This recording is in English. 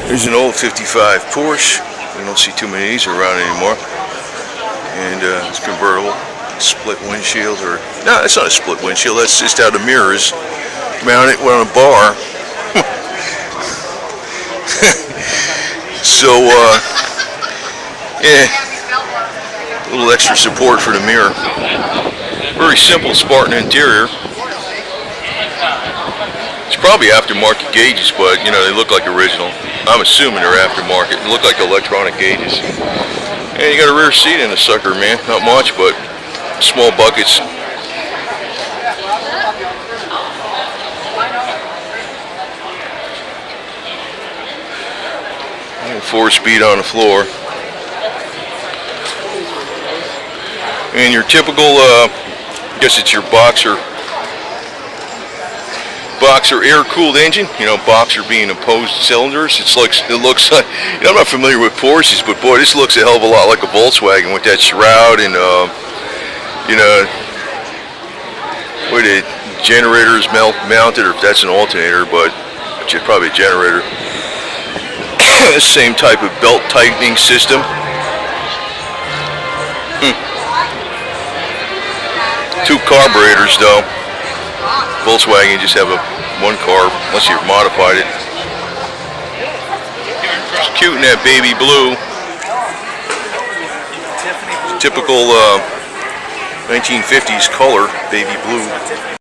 There's an old 55 Porsche. We don't see too many of these around anymore. And it's convertible. Split windshield, or no, it's not a split windshield. That's just how the mirrors mounted on a bar. So yeah, a little extra support for the mirror. Very simple Spartan interior. It's probably aftermarket gauges, but you know, they look like original. I'm assuming they're aftermarket. They look like electronic gauges. And you got a rear seat in the sucker, man. Not much, but small buckets. 4-speed on the floor. And your typical, I guess it's your boxer air-cooled engine. You know, boxer being opposed cylinders. It looks like, you know, I'm not familiar with Porsches, but boy, this looks a hell of a lot like a Volkswagen with that shroud and, you know, where the generator is mounted, or if that's an alternator, but it's probably a generator. Same type of belt tightening system. Two carburetors though. Volkswagen just have one carb, unless you've modified it. It's cute in that baby blue. Typical 1950s color, baby blue.